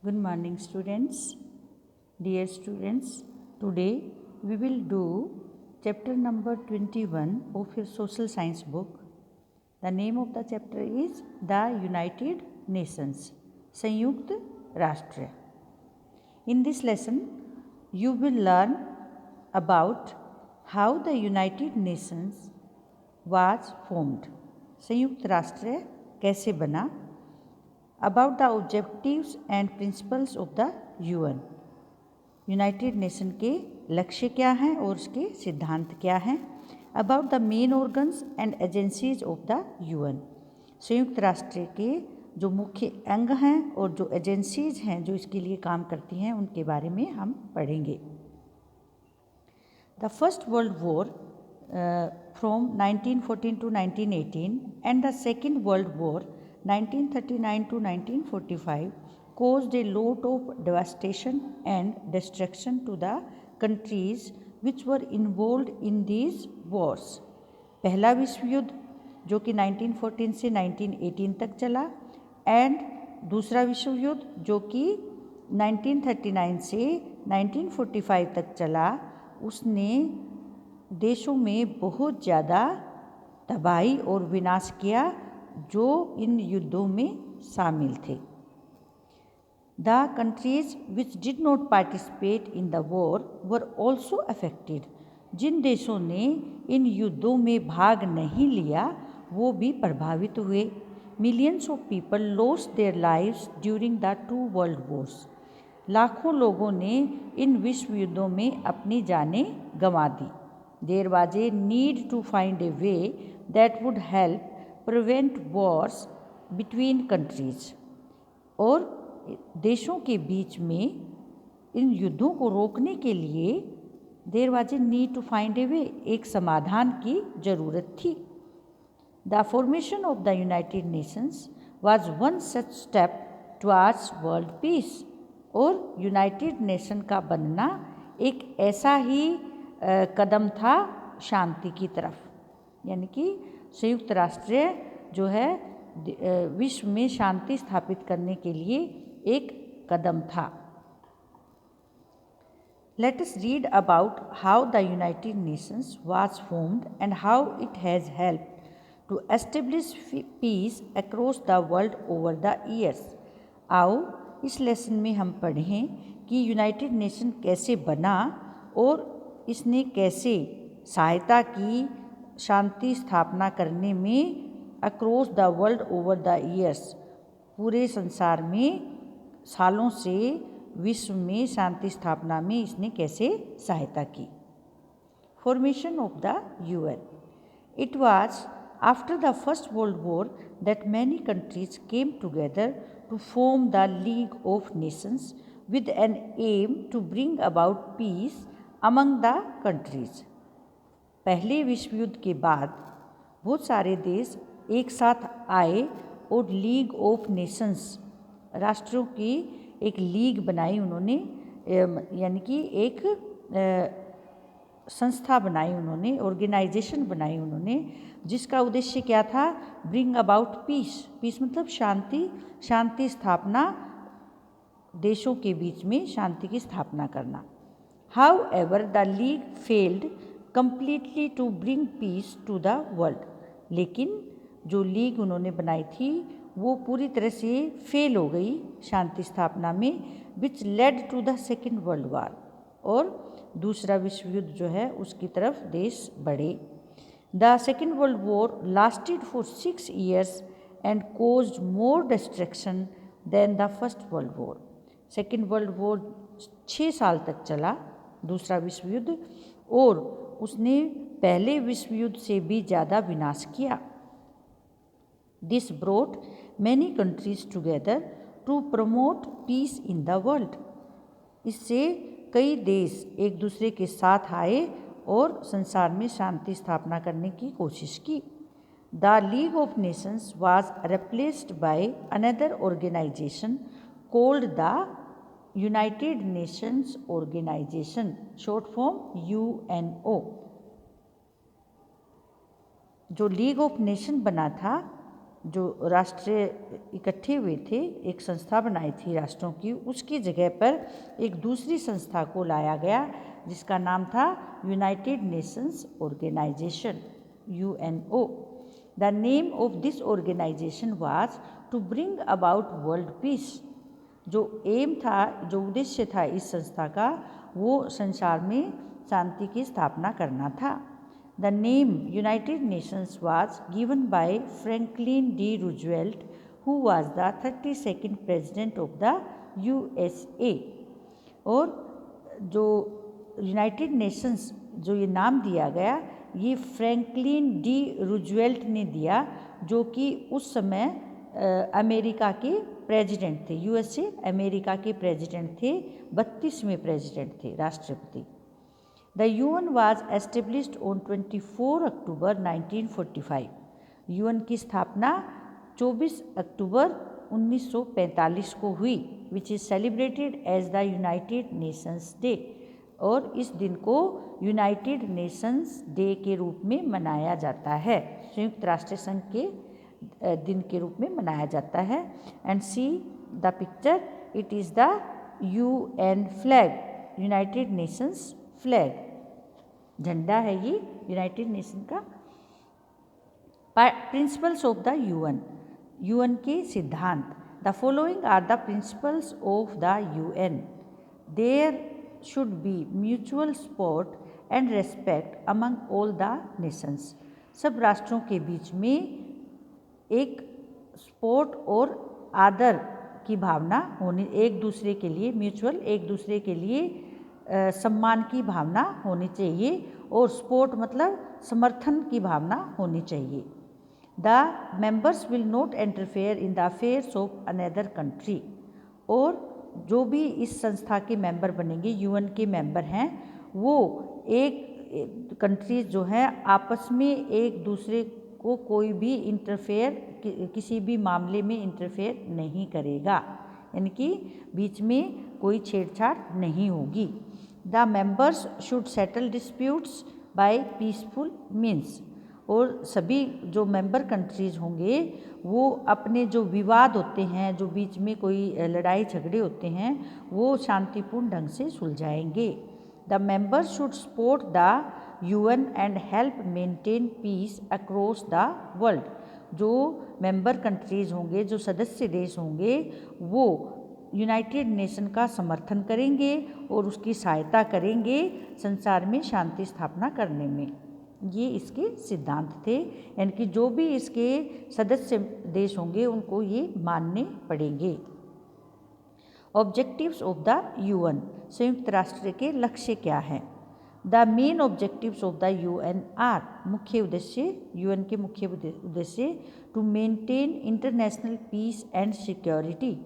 Good morning, students. Dear students, today we will do chapter number 21 of your social science book. The name of the chapter is The United Nations, संयुक्त राष्ट्र. In this lesson, you will learn about how the United Nations was formed. संयुक्त राष्ट्र कैसे बना, about the objectives and principles of the UN. United nation के लक्ष्य क्या हैं और उसके सिद्धांत क्या हैं. About the main organs and agencies of the UN. संयुक्त राष्ट्र के जो मुख्य अंग हैं और जो एजेंसीज हैं जो इसके लिए काम करती हैं उनके बारे में हम पढ़ेंगे. The first world war from 1914 to 1918 and the second world war 1939 to 1945 caused a lot of devastation and destruction to the countries which were involved in these wars. पहला विश्व युद्ध जो कि 1914 से 1918 तक चला एंड दूसरा विश्व युद्ध जो कि 1939 से 1945 तक चला, उसने देशों में बहुत ज़्यादा तबाही और विनाश किया जो इन युद्धों में शामिल थे. The countries which did not participate in the war were also affected. जिन देशों ने इन युद्धों में भाग नहीं लिया वो भी प्रभावित हुए. Millions of people lost their lives during the two world Wars. लाखों लोगों ने इन विश्व युद्धों में अपनी जानें गंवा दी. There was a need to find a way that would help prevent wars between countries. और देशों के बीच में इन युद्धों को रोकने के लिए there was a need to find a way, एक समाधान की ज़रूरत थी. The formation of the United Nations was one such step towards world peace. और यूनाइटेड नेशन का बनना एक ऐसा ही कदम था शांति की तरफ. यानी कि संयुक्त राष्ट्र जो है विश्व में शांति स्थापित करने के लिए एक कदम था. Let us read about how the United Nations was formed and how it has helped to establish peace across the world over the years. आओ इस लेसन में हम पढ़ें कि यूनाइटेड नेशन कैसे बना और इसने कैसे सहायता की शांति स्थापना करने में across the world over the years. पूरे संसार में सालों से विश्व में शांति स्थापना में इसने कैसे सहायता की. Formation of the UN. It was after the first world war that many countries came together to form the League of Nations with an aim to bring about peace among the countries. पहले विश्व युद्ध के बाद बहुत सारे देश एक साथ आए और लीग ऑफ नेशंस, राष्ट्रों की एक लीग बनाई उन्होंने, यानी कि एक संस्था बनाई उन्होंने, ऑर्गेनाइजेशन बनाई उन्होंने, जिसका उद्देश्य क्या था? Bring about piece. पीस मतलब शांति, शांति स्थापना, देशों के बीच में शांति की स्थापना करना. However the league failed completely to bring peace to the world. लेकिन जो लीग उन्होंने बनाई थी वो पूरी तरह से फेल हो गई शांति स्थापना में, which led to the second world war. और दूसरा विश्व युद्ध जो है उसकी तरफ देश बढ़े. The second world war lasted for 6 years and caused more destruction than the first world war. Second world war 6 साल तक चला, दूसरा विश्व युद्ध, और उसने पहले विश्व युद्ध से भी ज़्यादा विनाश किया. This brought many countries together to promote peace in the world. इससे कई देश एक दूसरे के साथ आए और संसार में शांति स्थापना करने की कोशिश की. The League of Nations was replaced by another organization called the United Nations Organization, short form UNO. जो लीग ऑफ नेशन बना था जो राष्ट्र इकट्ठे हुए थे, एक संस्था बनाई थी राष्ट्रों की, उसकी जगह पर एक दूसरी संस्था को लाया गया जिसका नाम था United Nations Organization, UNO। The name of this organization was to bring about world peace. जो एम था, जो उद्देश्य था इस संस्था का, वो संसार में शांति की स्थापना करना था। The name United Nations was given by Franklin D. Roosevelt, who was the 32nd President of the USA। और जो यूनाइटेड नेशंस जो ये नाम दिया गया, ये फ्रैंकलिन डी रूजवेल्ट ने दिया, जो कि उस समय अमेरिका के प्रेसिडेंट थे। USA अमेरिका के प्रेसिडेंट थे, 32वें प्रेसिडेंट थे, राष्ट्रपति। The UN was established on 24 October 1945। UN की स्थापना 24 अक्टूबर 1945 को हुई, which is celebrated as the United Nations day. और इस दिन को यूनाइटेड नेशंस डे के रूप में मनाया जाता है, संयुक्त राष्ट्र संघ के दिन के रूप में मनाया जाता है। And see the picture, it is the UN flag, United Nations flag, झंडा है ये यूनाइटेड नेशन का। प्रिंसिपल्स ऑफ द UN के सिद्धांत। The following are the principles of the UN। There should be mutual support and respect among all the nations. सब राष्ट्रों के बीच में एक सपोर्ट और आदर की भावना होनी, एक दूसरे के लिए म्यूचुअल, एक दूसरे के लिए सम्मान की भावना होनी चाहिए, और सपोर्ट मतलब समर्थन की भावना होनी चाहिए। The members will not interfere in the affairs of another country. और जो भी इस संस्था के मेंबर बनेंगे, UN के मेंबर हैं, वो एक कंट्रीज जो हैं आपस में एक दूसरे को कोई भी इंटरफेयर, किसी भी मामले में इंटरफेयर नहीं करेगा, यानी कि बीच में कोई छेड़छाड़ नहीं होगी। The members should settle disputes by peaceful means. और सभी जो मेंबर कंट्रीज होंगे वो अपने जो विवाद होते हैं, जो बीच में कोई लड़ाई झगड़े होते हैं, वो शांतिपूर्ण ढंग से सुलझाएंगे। The members should support the UN and help maintain peace across the world. जो मेंबर कंट्रीज होंगे, जो सदस्य देश होंगे, वो यूनाइटेड नेशन का समर्थन करेंगे और उसकी सहायता करेंगे संसार में शांति स्थापना करने में। ये इसके सिद्धांत थे, यानी कि जो भी इसके सदस्य देश होंगे उनको ये मानने पड़ेंगे। Objectives of the UN। संयुक्त राष्ट्र के लक्ष्य क्या हैं? The main objectives of the UN are. मुख्य उद्देश्य, UN के मुख्य उद्देश्य, to maintain international peace and security.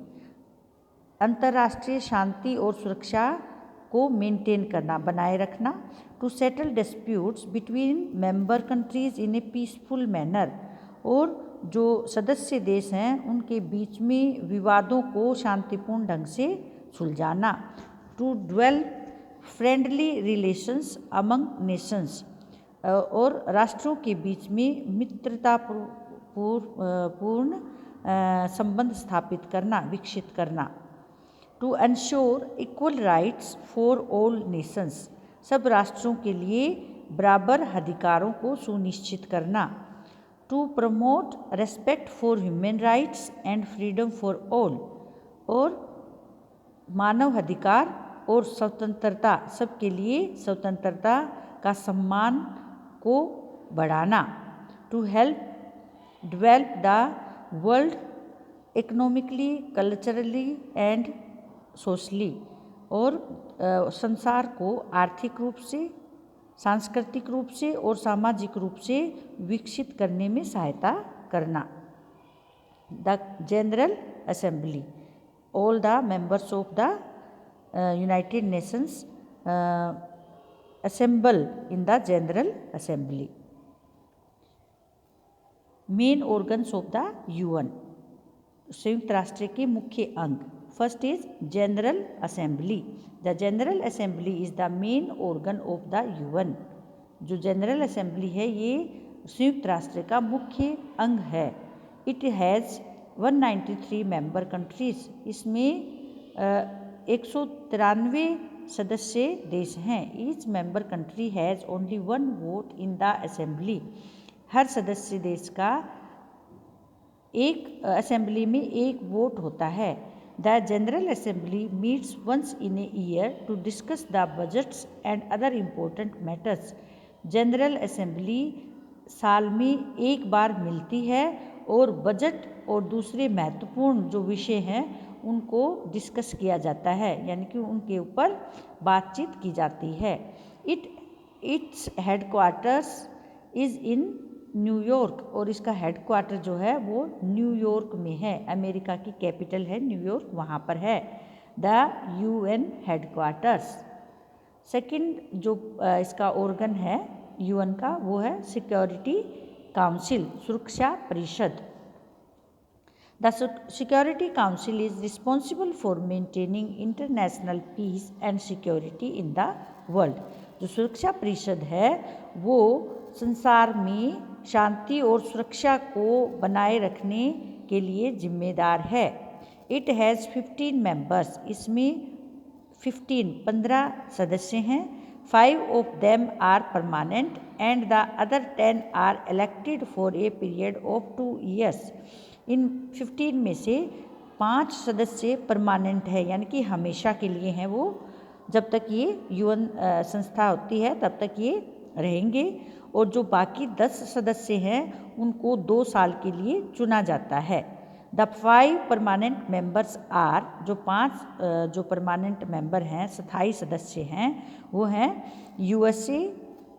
अंतर्राष्ट्रीय शांति और सुरक्षा को मेंटेन करना, बनाए रखना। To settle disputes between member countries in a peaceful manner. और जो सदस्य देश हैं उनके बीच में विवादों को शांतिपूर्ण ढंग से सुलझाना। To develop friendly relations among nations. और राष्ट्रों के बीच में मित्रता पूर्ण संबंध स्थापित करना, विकसित करना। To ensure equal rights for all nations. सब राष्ट्रों के लिए बराबर अधिकारों को सुनिश्चित करना। To promote respect for human rights and freedom for all. और मानव अधिकार और स्वतंत्रता, सबके लिए स्वतंत्रता का सम्मान को बढ़ाना। To help develop the world economically, culturally and socially. और संसार को आर्थिक रूप से, सांस्कृतिक रूप से और सामाजिक रूप से विकसित करने में सहायता करना। The general assembly. All the members of the United Nations assemble in the General Assembly. Main organs of the UN। संयुक्त राष्ट्र के मुख्य अंग। First is general assembly. The general assembly is the main organ of the UN। जो general assembly है ये संयुक्त राष्ट्र का मुख्य अंग है। इट हैज़ 193 मेंबर कंट्रीज, इसमें 193 सदस्य देश हैं। Each member country has only 1 vote in the assembly, हर सदस्य देश का एक असेंबली में एक वोट होता है। The general Assembly meets once in a year to discuss the budgets and other important matters. General Assembly साल में एक बार मिलती है और बजट और दूसरे महत्वपूर्ण जो विषय हैं उनको डिस्कस किया जाता है, यानी कि उनके ऊपर बातचीत की जाती है। Its headquarters is in New York, और इसका हेडक्वार्टर जो है वो न्यूयॉर्क में है। अमेरिका की कैपिटल है न्यूयॉर्क, वहाँ पर है द UN हेडक्वार्टर्स। सेकंड जो इसका ऑर्गन है UN का, वो है सिक्योरिटी काउंसिल, सुरक्षा परिषद। The security Council is responsible for maintaining international peace and security in the world. जो सुरक्षा परिषद है वो संसार में शांति और सुरक्षा को बनाए रखने के लिए जिम्मेदार है। इट हैज़ 15 मेंबर्स, इसमें 15 सदस्य हैं। 5 of them are permanent and the other 10 are elected for a period of 2 years. इन 15 में से 5 सदस्य परमानेंट है, यानी कि हमेशा के लिए हैं। वो जब तक ये UN संस्था होती है तब तक ये रहेंगे, और जो बाकी 10 सदस्य हैं उनको 2 साल के लिए चुना जाता है। द 5 परमानेंट मेंबर्स आर, जो 5 जो परमानेंट मेंबर हैं, स्थायी सदस्य हैं, वो हैं USA,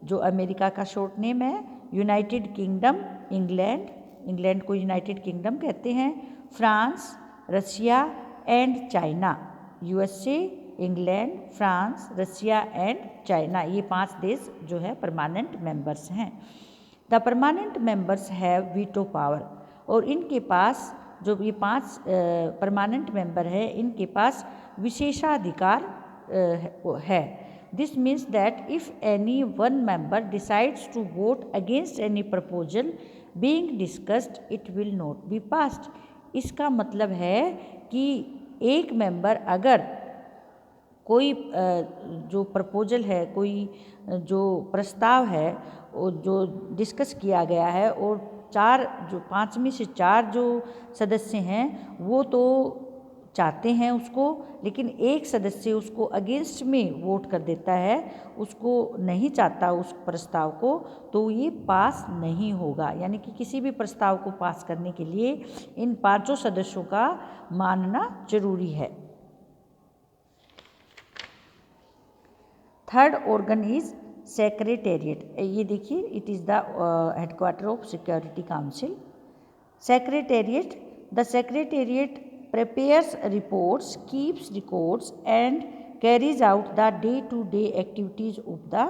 जो अमेरिका का शॉर्ट नेम है, यूनाइटेड किंगडम, इंग्लैंड को यूनाइटेड किंगडम कहते हैं, France, Russia and China. USA, England, France, Russia and China, ये 5 देश जो है परमानेंट मेंबर्स हैं। The permanent members have veto power, और इनके पास जो ये 5 परमानेंट मेंबर हैं इनके पास विशेषाधिकार है। This means that if any one member decides to vote against any proposal being discussed it will not be passed. इसका मतलब है कि एक मेंबर अगर कोई जो प्रपोजल है, कोई जो प्रस्ताव है जो डिस्कस किया गया है, और 5 में से 4 जो सदस्य हैं वो तो चाहते हैं उसको, लेकिन एक सदस्य उसको अगेंस्ट में वोट कर देता है, उसको नहीं चाहता उस प्रस्ताव को, तो ये पास नहीं होगा। यानी कि किसी भी प्रस्ताव को पास करने के लिए इन 5 सदस्यों का मानना जरूरी है। Third organ is secretariat. ये देखिए, it is the headquarter of security council. Secretariat, the secretariat prepares reports, keeps records and carries out the day-to-day activities of the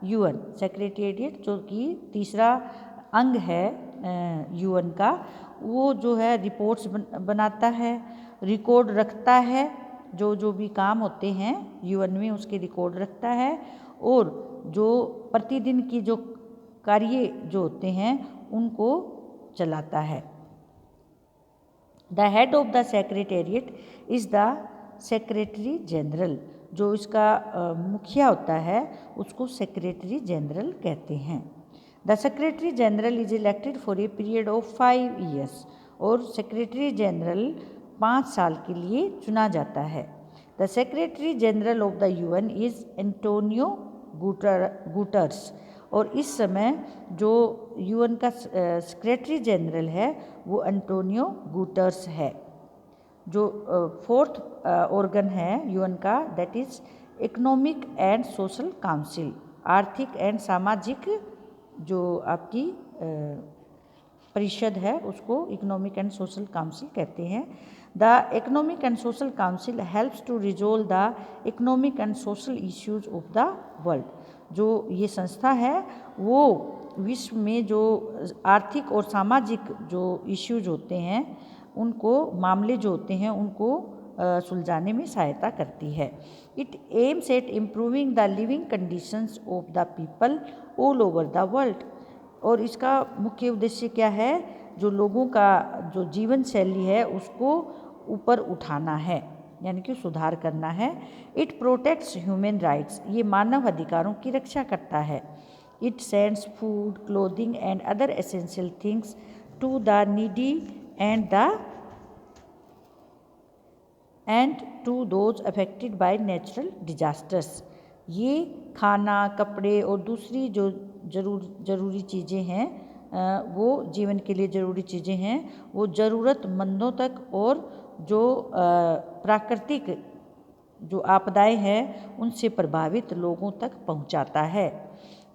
UN. Secretariat जो कि तीसरा अंग है UN का, वो जो है रिपोर्ट्स बनाता है, रिकॉर्ड रखता है, जो भी काम होते हैं UN में उसके रिकॉर्ड रखता है, और जो प्रतिदिन की जो कार्य जो होते हैं उनको चलाता है। The head of the secretariat is the secretary general. जो इसका मुखिया होता है उसको सेक्रेटरी जनरल कहते हैं। The secretary general is elected for a period of 5 years, और सेक्रेटरी जनरल 5 साल के लिए चुना जाता है। The secretary general of the UN is Antonio Guterres, और इस समय जो UN का सेक्रेटरी जनरल है वो एंटोनियो गुटर्स है। जो 4th ऑर्गन है UN का, that is economic and Social council. आर्थिक एंड सामाजिक जो आपकी परिषद है उसको इकोनॉमिक एंड सोशल काउंसिल कहते हैं। The economic and Social Council helps to resolve the economic and social issues of the world. जो ये संस्था है वो विश्व में जो आर्थिक और सामाजिक जो इश्यूज होते हैं उनको, मामले जो होते हैं उनको सुलझाने में सहायता करती है। It aims eight improving the living conditions of the people all over the world, और इसका मुख्य उद्देश्य क्या है? जो लोगों का जो जीवन शैली है उसको ऊपर उठाना है, यानी कि सुधार करना है। इट प्रोटेक्ट्स ह्यूमन राइट्स, ये मानव अधिकारों की रक्षा करता है। It sends food, clothing and other essential things to the needy and to those affected by natural disasters. ये खाना, कपड़े और दूसरी जो ज़रूरी चीज़ें हैं, वो जीवन के लिए ज़रूरी चीज़ें हैं, वो ज़रूरतमंदों तक और जो प्राकृतिक जो आपदाएं हैं उनसे प्रभावित लोगों तक पहुंचाता है।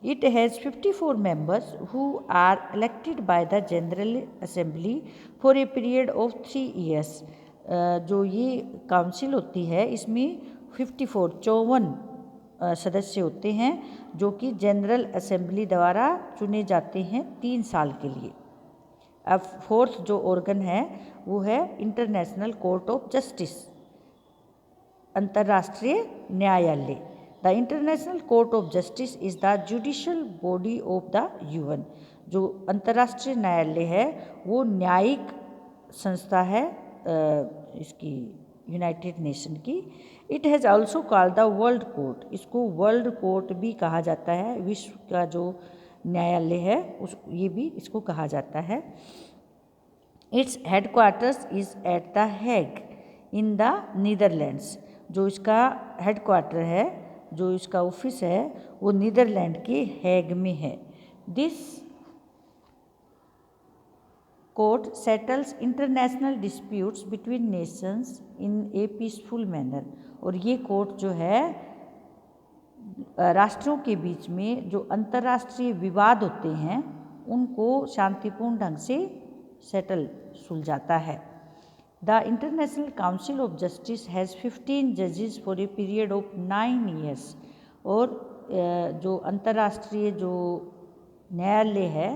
It has 54 members who are elected by the general Assembly for a period of 3 years। जो ये काउंसिल होती है इसमें 54 सदस्य होते हैं जो कि जनरल असेंबली द्वारा चुने जाते हैं 3 साल के लिए। अब फोर्थ जो ऑर्गन है वो है इंटरनेशनल कोर्ट ऑफ जस्टिस, अंतर्राष्ट्रीय न्यायालय। The International Court of justice is the judicial body of the UN. जो अंतर्राष्ट्रीय न्यायालय है वो न्यायिक संस्था है इसकी यूनाइटेड नेशन की। It has also called the world court, इसको वर्ल्ड कोर्ट भी कहा जाता है, विश्व का जो न्यायालय है उस ये भी इसको कहा जाता है। Its headquarters is at the Hague in the Netherlands. जो इसका हेडक्वार्टर है, जो इसका ऑफिस है वो नीदरलैंड के हैग में है। This court settles international disputes between Nations in a peaceful manner. और ये कोर्ट जो है राष्ट्रों के बीच में जो अंतर्राष्ट्रीय विवाद होते हैं उनको शांतिपूर्ण ढंग से सुलझाता है। The international council of justice has 15 जजेस for a period of 9 years। और जो अंतर्राष्ट्रीय जो न्यायालय है,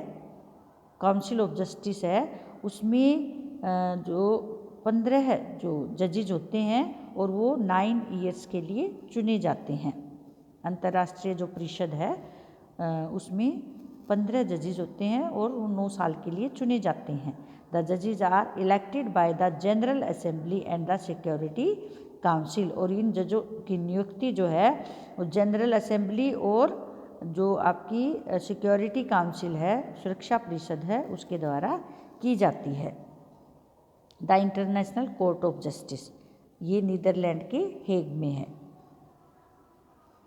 काउंसिल ऑफ जस्टिस है, उसमें जो 15 जो जजेज होते हैं और वो 9 years के लिए चुने जाते हैं। अंतर्राष्ट्रीय जो परिषद है उसमें 15 जजेज होते हैं और वो 9 साल के लिए चुने जाते हैं। द जजेज are elected by the general assembly and the security council. और इन जजों की नियुक्ति जो है वो जनरल असेंबली और जो आपकी सिक्योरिटी काउंसिल है, सुरक्षा परिषद है, उसके द्वारा की जाती है। The International Court of Justice ये नीदरलैंड के हेग में है।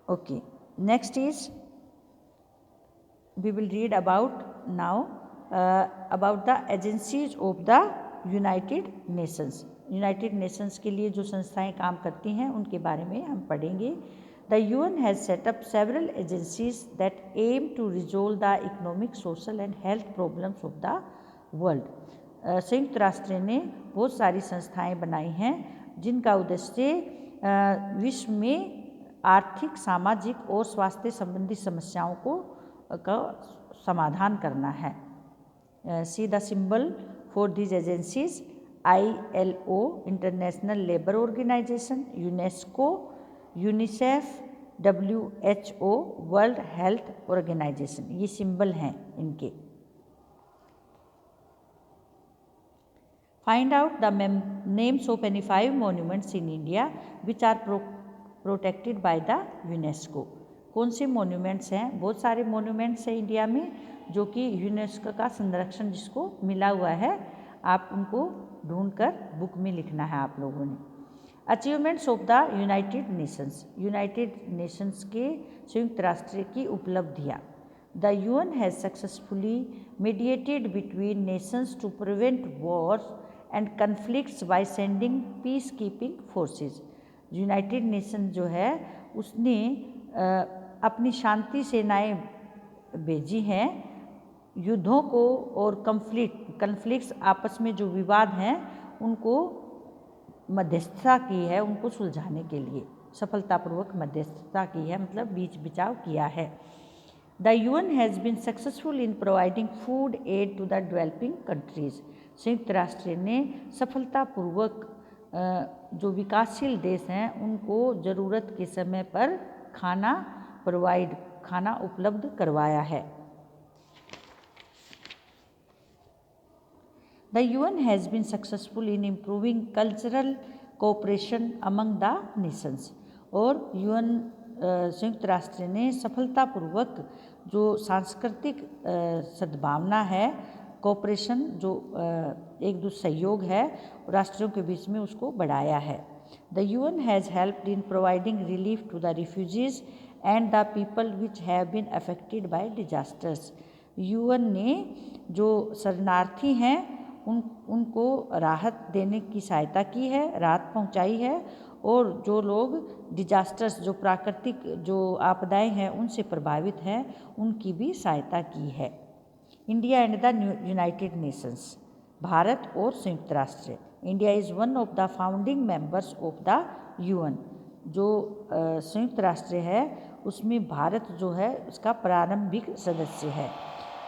Okay, next is we will read about now about the agencies of the United Nations. United Nations के लिए जो संस्थाएं काम करती हैं उनके बारे में हम पढ़ेंगे। The UN has set up several agencies that aim to resolve the economic, social and health problems of the world। संयुक्त राष्ट्र ने बहुत सारी संस्थाएं बनाई हैं जिनका उद्देश्य विश्व में आर्थिक, सामाजिक और स्वास्थ्य संबंधी समस्याओं का समाधान करना है। See the symbol for these agencies: ILO International Labour Organization, UNESCO, UNICEF, WHO World Health Organization, ये सिंबल हैं इनके। Find out the names of any 5 monuments in India which are protected by the UNESCO. कौन से monuments हैं? बहुत सारे monuments हैं India में जो कि यूनेस्को का संरक्षण जिसको मिला हुआ है। आप उनको ढूंढकर बुक में लिखना है आप लोगों ने। Achievements of the United Nations, United Nations के संयुक्त राष्ट्र की उपलब्धियाँ। The UN has successfully mediated between nations to prevent wars and conflicts by sending peace keeping forces. United Nation जो है उसने अपनी शांति सेनाएं भेजी हैं युद्धों को और कन्फ्लिक्ट्स आपस में जो विवाद हैं उनको मध्यस्थता की है, उनको सुलझाने के लिए सफलतापूर्वक मध्यस्थता की है, मतलब बीच बिचाव किया है। The UN has been successful in providing food aid to the developing countries. संयुक्त राष्ट्र ने सफलतापूर्वक जो विकासशील देश हैं उनको ज़रूरत के समय पर खाना उपलब्ध करवाया है। The UN has been successful in improving cultural cooperation among the nations. और UN संयुक्त राष्ट्र ने सफलतापूर्वक जो सांस्कृतिक सद्भावना है, कोऑपरेशन जो एक दूसरे सहयोग है राष्ट्रों के बीच में, उसको बढ़ाया है. The UN has helped in providing relief to the refugees and the people which have been affected by disasters. UN ने जो शरणार्थी हैं उनको राहत देने की सहायता की है, राहत पहुंचाई है, और जो लोग डिजास्टर्स जो प्राकृतिक जो आपदाएं हैं उनसे प्रभावित हैं उनकी भी सहायता की है. India and the United Nations. Bharat और संयुक्त राष्ट्र. India is one of the founding members of the UN. जो संयुक्त राष्ट्र है उसमें भारत जो है उसका प्रारंभिक सदस्य है.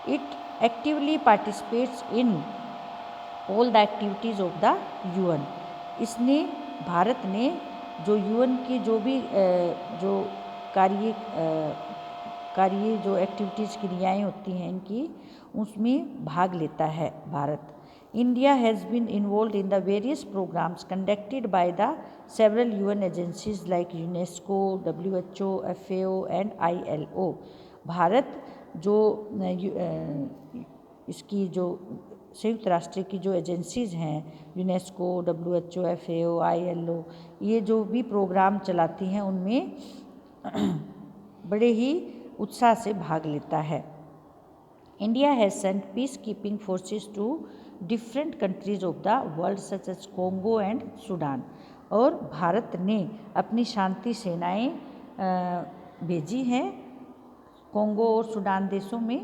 It actively participates in all the activities of the UN. इसने भारत ने जो UN की जो भी जो कार्य जो एक्टिविटीज़ क्रियाएँ होती हैं इनकी, उसमें भाग लेता है Bharat. India has been involved in the various programs conducted by the several UN agencies like UNESCO, WHO, FAO and ILO. Bharat जो इसकी जो संयुक्त राष्ट्र की जो एजेंसीज़ हैं, यूनेस्को, WHO, FAO, ILO, ये जो भी प्रोग्राम चलाती हैं उनमें बड़े ही उत्साह से भाग लेता है. India has sent peacekeeping forces to different countries of the world such as Congo and Sudan. और भारत ने अपनी शांति सेनाएं भेजी हैं कोंगो और सूडान देशों में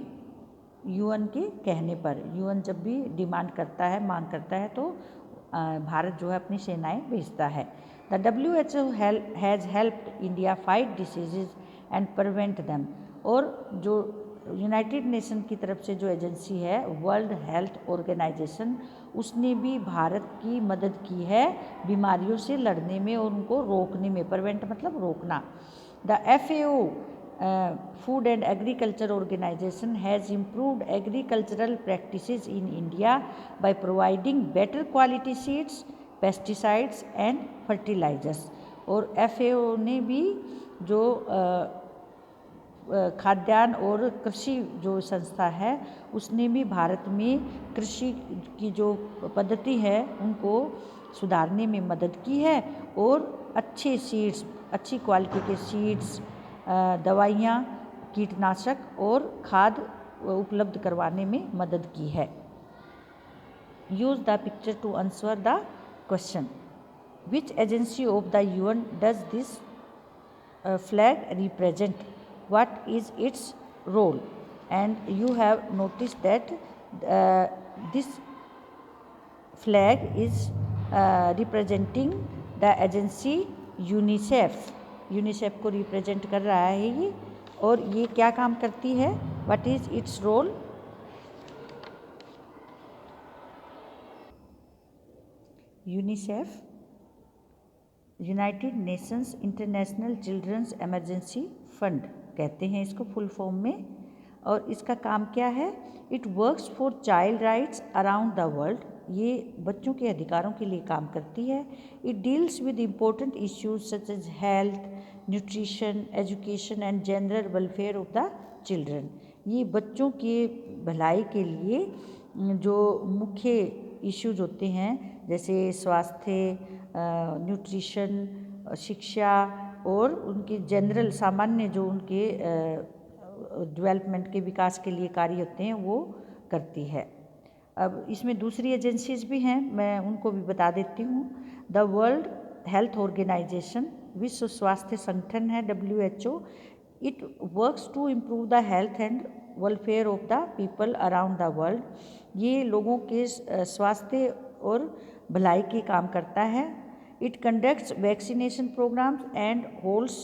UN के कहने पर. UN जब भी डिमांड करता है, मांग करता है, तो भारत जो है अपनी सेनाएं भेजता है. The WHO has helped India fight diseases and prevent them. और जो यूनाइटेड नेशन की तरफ से जो एजेंसी है वर्ल्ड हेल्थ ऑर्गेनाइजेशन, उसने भी भारत की मदद की है बीमारियों से लड़ने में और उनको रोकने में. प्रिवेंट मतलब रोकना. The FAO Food and Agriculture Organization has improved agricultural practices in India by providing better quality seeds, pesticides and fertilizers. और FAO ने भी जो खाद्यान्न और कृषि जो संस्था है उसने भी भारत में कृषि की जो पद्धति है उनको सुधारने में मदद की है और अच्छे सीड्स, अच्छी क्वालिटी के सीड्स, दवाइयाँ, कीटनाशक और खाद उपलब्ध करवाने में मदद की है. Use the picture to answer the question. Which agency of the UN does this flag represent? What is its role? And you have noticed that this flag is representing the agency UNICEF. UNICEF को represent कर रहा है ये. और ये क्या काम करती है? What is its role? UNICEF, United Nations International Children's Emergency Fund कहते हैं इसको फुल फॉर्म में. और इसका काम क्या है? It works for child rights around the world. ये बच्चों के अधिकारों के लिए काम करती है. It deals with important issues such as health, nutrition, education and general welfare of the children. ये बच्चों के भलाई के लिए जो मुख्य इश्यूज होते हैं जैसे स्वास्थ्य, न्यूट्रिशन, शिक्षा और उनके जनरल सामान्य जो उनके डेवलपमेंट के विकास के लिए कार्य होते हैं वो करती है. अब इसमें दूसरी एजेंसीज भी हैं, मैं उनको भी बता देती हूँ. द वर्ल्ड हेल्थ ऑर्गेनाइजेशन, विश्व स्वास्थ्य संगठन है WHO. It works to improve the health and welfare of the people around the world. ये लोगों के स्वास्थ्य और भलाई के काम करता है. It conducts vaccination programs and holds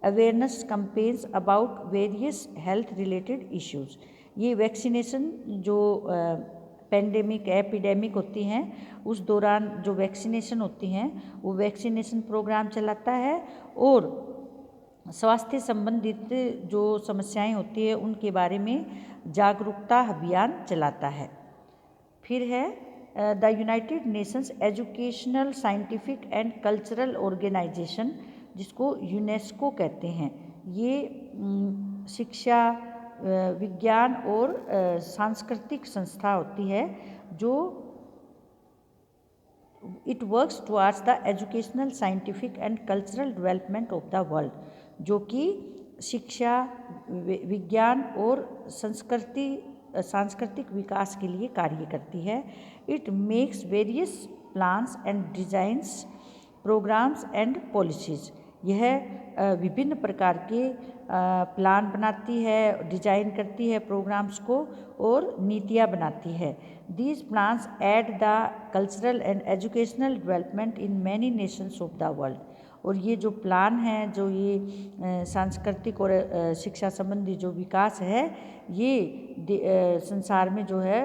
awareness campaigns about various health related issues. ये वैक्सीनेशन जो पेंडेमिक एपिडेमिक होती हैं उस दौरान जो वैक्सीनेशन होती हैं वो वैक्सीनेशन प्रोग्राम चलाता है और स्वास्थ्य संबंधित जो समस्याएं होती है उनके बारे में जागरूकता अभियान चलाता है. फिर है the United Nations Educational Scientific and Cultural Organization, जिसको यूनेस्को कहते हैं, ये शिक्षा, विज्ञान और सांस्कृतिक संस्था होती है जो it works towards the educational Scientific and cultural development of the world, जो कि शिक्षा, विज्ञान और सांस्कृतिक विकास के लिए कार्य करती है। It makes various plans and designs, programmes and policies, यह विभिन्न प्रकार के प्लान बनाती है, डिजाइन करती है प्रोग्राम्स को और नीतियाँ बनाती है। These plans aid the cultural and educational development in many nations of the world, और ये जो प्लान है, जो ये सांस्कृतिक और शिक्षा संबंधी जो विकास है, ये संसार में जो है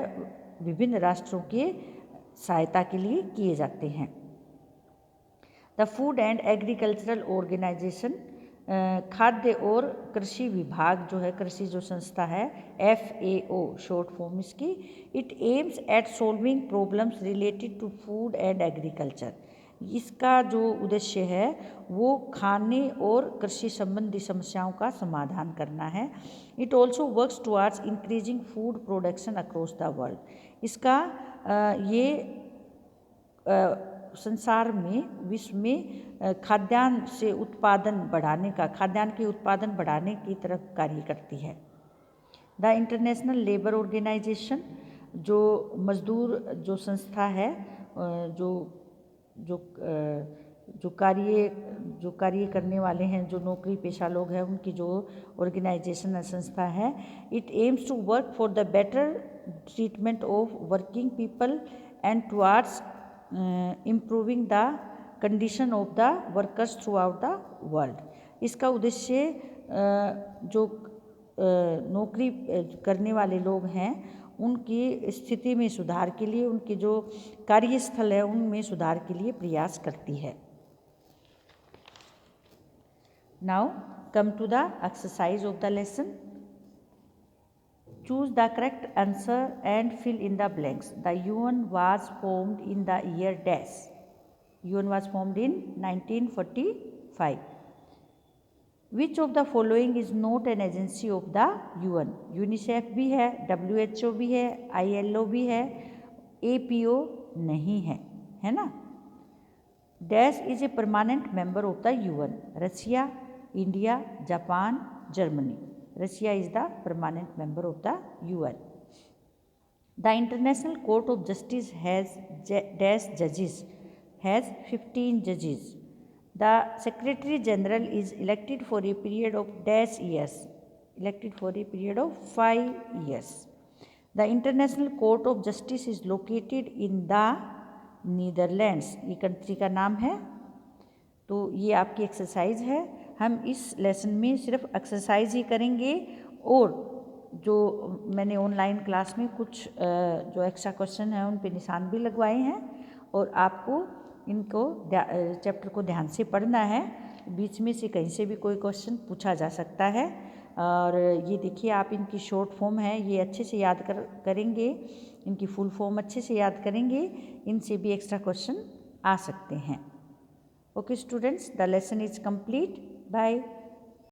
विभिन्न राष्ट्रों के सहायता के लिए किए जाते हैं। The Food and Agricultural Organization, खाद्य और कृषि विभाग जो है, कृषि जो संस्था है, FAO शॉर्ट फॉर्म इसकी, it aims at solving problems related to food and agriculture, इसका जो उद्देश्य है वो खाने और कृषि संबंधी समस्याओं का समाधान करना है। It also works towards increasing food production across the world, इसका ये संसार में, विश्व में खाद्यान्न से उत्पादन बढ़ाने का, खाद्यान्न के उत्पादन बढ़ाने की तरफ कार्य करती है। द इंटरनेशनल लेबर ऑर्गेनाइजेशन, जो मजदूर जो संस्था है, जो कार्य करने वाले हैं, जो नौकरी पेशा लोग हैं, उनकी जो ऑर्गेनाइजेशन संस्था है, it aims to work for the better treatment of working people and towards improving the condition of the workers throughout the world, इसका उद्देश्य जो नौकरी करने वाले लोग हैं उनकी स्थिति में सुधार के लिए, उनके जो कार्यस्थल है उनमें सुधार के लिए प्रयास करती है। Now come to the exercise of the lesson. Choose the correct answer and fill in the blanks. The UN was formed in the year dash. UN was formed in 1945. Which of the following is not an agency of the UN? UNICEF भी है, WHO भी है, ILO भी है, APO नहीं है ना। Dash is a permanent member of the UN. Russia, India, Japan, Germany. Russia is the permanent member of the UN. The International Court of Justice has dash judges, has 15 judges. The Secretary General is elected for a period of dash years, elected for a period of 5 years. The International Court of Justice is located in the Netherlands. ये country का नाम है। तो ये आपकी exercise है। हम इस लेसन में सिर्फ एक्सरसाइज ही करेंगे और जो मैंने ऑनलाइन क्लास में कुछ जो एक्स्ट्रा क्वेश्चन हैं उन पे निशान भी लगवाए हैं और आपको इनको चैप्टर को ध्यान से पढ़ना है। बीच में से कहीं से भी कोई क्वेश्चन पूछा जा सकता है। और ये देखिए आप इनकी शॉर्ट फॉर्म है, ये अच्छे से याद करेंगे, इनकी फुल फॉर्म अच्छे से याद करेंगे, इनसे भी एक्स्ट्रा क्वेश्चन आ सकते हैं। Okay students, the lesson is complete. Bye.